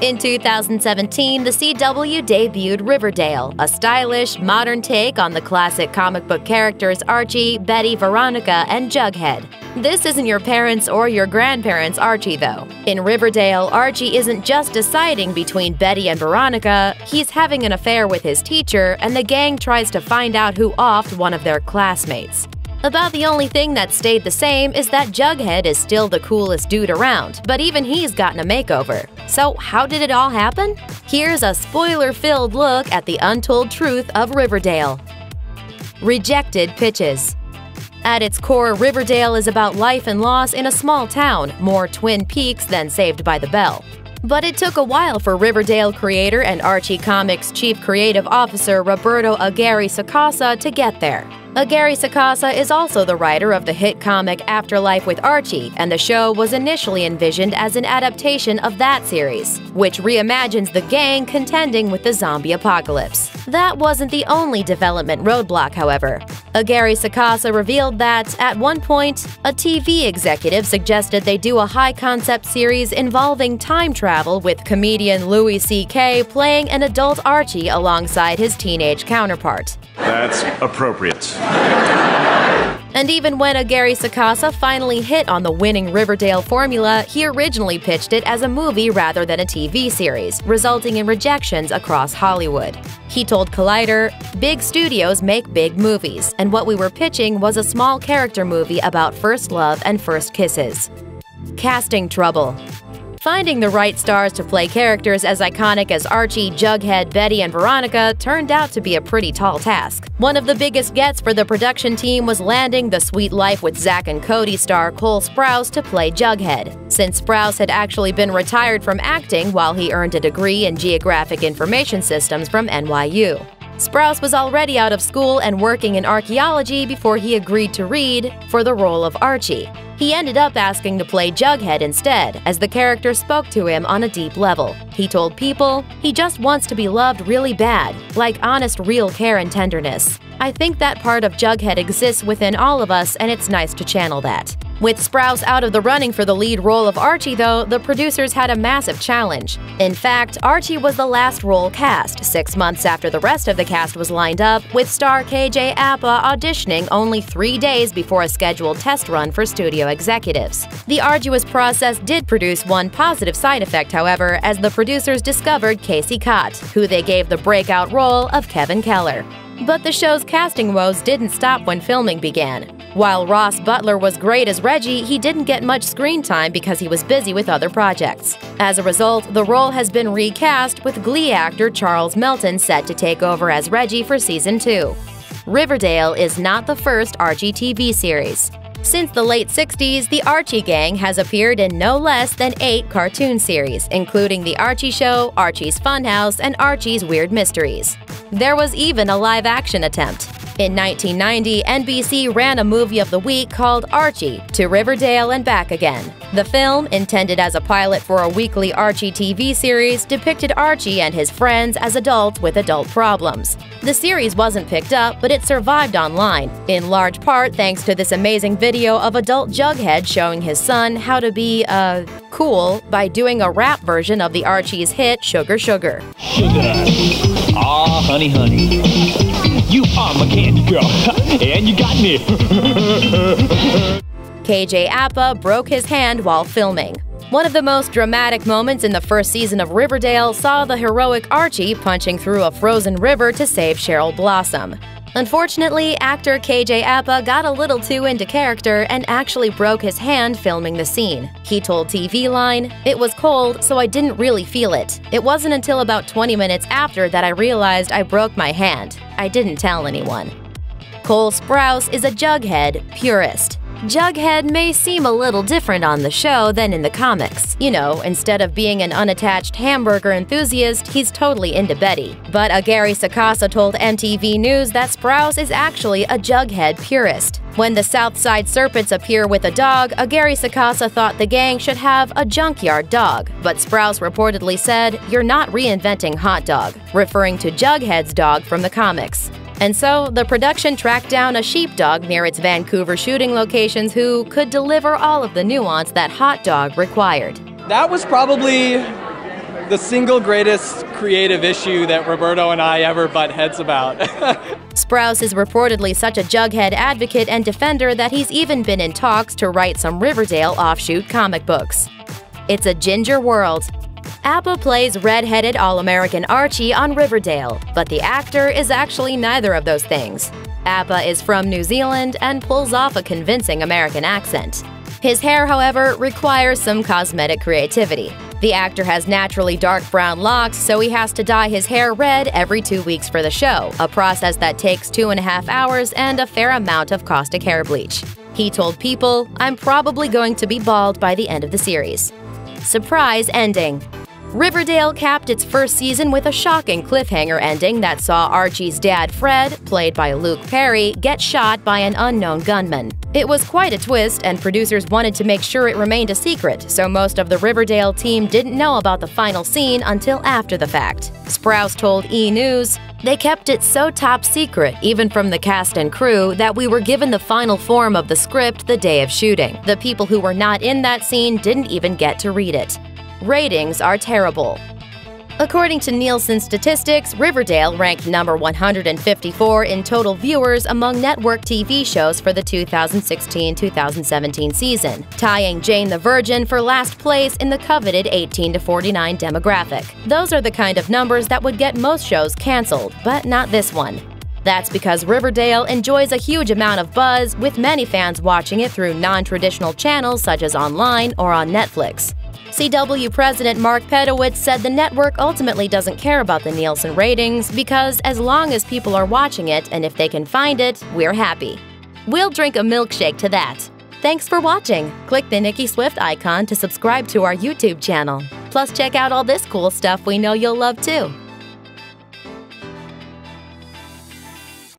In 2017, the CW debuted Riverdale, a stylish, modern take on the classic comic book characters Archie, Betty, Veronica, and Jughead. This isn't your parents' or your grandparents' Archie, though. In Riverdale, Archie isn't just deciding between Betty and Veronica, he's having an affair with his teacher, and the gang tries to find out who offed one of their classmates. About the only thing that stayed the same is that Jughead is still the coolest dude around, but even he's gotten a makeover. So how did it all happen? Here's a spoiler-filled look at the untold truth of Riverdale. Rejected pitches. At its core, Riverdale is about life and loss in a small town, more Twin Peaks than Saved by the Bell. But it took a while for Riverdale creator and Archie Comics Chief Creative Officer Roberto Aguirre Sacasa to get there. Aguirre Sacasa is also the writer of the hit comic Afterlife with Archie, and the show was initially envisioned as an adaptation of that series, which reimagines the gang contending with the zombie apocalypse. That wasn't the only development roadblock, however. Aguirre Sacasa revealed that, at one point, a TV executive suggested they do a high-concept series involving time travel with comedian Louis C.K. playing an adult Archie alongside his teenage counterpart. That's appropriate. And even when Aguirre Sacasa finally hit on the winning Riverdale formula, he originally pitched it as a movie rather than a TV series, resulting in rejections across Hollywood. He told Collider, "Big studios make big movies, and what we were pitching was a small character movie about first love and first kisses." Casting trouble. Finding the right stars to play characters as iconic as Archie, Jughead, Betty, and Veronica turned out to be a pretty tall task. One of the biggest gets for the production team was landing The Suite Life with Zack and Cody star Cole Sprouse to play Jughead, since Sprouse had actually been retired from acting while he earned a degree in Geographic Information Systems from NYU. Sprouse was already out of school and working in archaeology before he agreed to read for the role of Archie. He ended up asking to play Jughead instead, as the character spoke to him on a deep level. He told People, "He just wants to be loved really bad, like honest, real care and tenderness. I think that part of Jughead exists within all of us, and it's nice to channel that." With Sprouse out of the running for the lead role of Archie, though, the producers had a massive challenge. In fact, Archie was the last role cast, 6 months after the rest of the cast was lined up, with star KJ Apa auditioning only 3 days before a scheduled test run for studio executives. The arduous process did produce one positive side effect, however, as the producers discovered Casey Cott, who they gave the breakout role of Kevin Keller. But the show's casting woes didn't stop when filming began. While Ross Butler was great as Reggie, he didn't get much screen time because he was busy with other projects. As a result, the role has been recast, with Glee actor Charles Melton set to take over as Reggie for Season 2. Riverdale is not the first Archie TV series. Since the late 60s, the Archie gang has appeared in no less than 8 cartoon series, including The Archie Show, Archie's Funhouse, and Archie's Weird Mysteries. There was even a live-action attempt. In 1990, NBC ran a movie of the week called Archie, To Riverdale and Back Again. The film, intended as a pilot for a weekly Archie TV series, depicted Archie and his friends as adults with adult problems. The series wasn't picked up, but it survived online, in large part thanks to this amazing video of adult Jughead showing his son how to be, cool by doing a rap version of the Archie's hit Sugar Sugar. Sugar, aw, honey, honey. You are my candy girl, and you got me. KJ Apa broke his hand while filming. One of the most dramatic moments in the first season of Riverdale saw the heroic Archie punching through a frozen river to save Cheryl Blossom. Unfortunately, actor KJ Apa got a little too into character and actually broke his hand filming the scene. He told TV Line, "It was cold, so I didn't really feel it. It wasn't until about 20 minutes after that I realized I broke my hand. I didn't tell anyone." Cole Sprouse is a Jughead purist. Jughead may seem a little different on the show than in the comics. You know, instead of being an unattached hamburger enthusiast, he's totally into Betty. But Aguirre Sacasa told MTV News that Sprouse is actually a Jughead purist. When the Southside Serpents appear with a dog, Aguirre Sacasa thought the gang should have a junkyard dog. But Sprouse reportedly said, "You're not reinventing Hot Dog," referring to Jughead's dog from the comics. And so, the production tracked down a sheepdog near its Vancouver shooting locations who could deliver all of the nuance that Hot Dog required. That was probably the single greatest creative issue that Roberto and I ever butt heads about. Sprouse is reportedly such a Jughead advocate and defender that he's even been in talks to write some Riverdale offshoot comic books. It's a ginger world. Appa plays red-headed All-American Archie on Riverdale, but the actor is actually neither of those things. Appa is from New Zealand and pulls off a convincing American accent. His hair, however, requires some cosmetic creativity. The actor has naturally dark brown locks, so he has to dye his hair red every 2 weeks for the show, a process that takes 2.5 hours and a fair amount of caustic hair bleach. He told People, "I'm probably going to be bald by the end of the series." Surprise ending. Riverdale capped its first season with a shocking cliffhanger ending that saw Archie's dad Fred, played by Luke Perry, get shot by an unknown gunman. It was quite a twist, and producers wanted to make sure it remained a secret, so most of the Riverdale team didn't know about the final scene until after the fact. Sprouse told E! News, "They kept it so top secret, even from the cast and crew, that we were given the final form of the script the day of shooting. The people who were not in that scene didn't even get to read it." Ratings are terrible. According to Nielsen statistics, Riverdale ranked number 154 in total viewers among network TV shows for the 2016-2017 season, tying Jane the Virgin for last place in the coveted 18 to 49 demographic. Those are the kind of numbers that would get most shows canceled, but not this one. That's because Riverdale enjoys a huge amount of buzz, with many fans watching it through non-traditional channels such as online or on Netflix. CW President Mark Pedowitz said the network ultimately doesn't care about the Nielsen ratings because as long as people are watching it and if they can find it, we're happy. We'll drink a milkshake to that. Thanks for watching. Click the Nicki Swift icon to subscribe to our YouTube channel. Plus check out all this cool stuff we know you'll love too.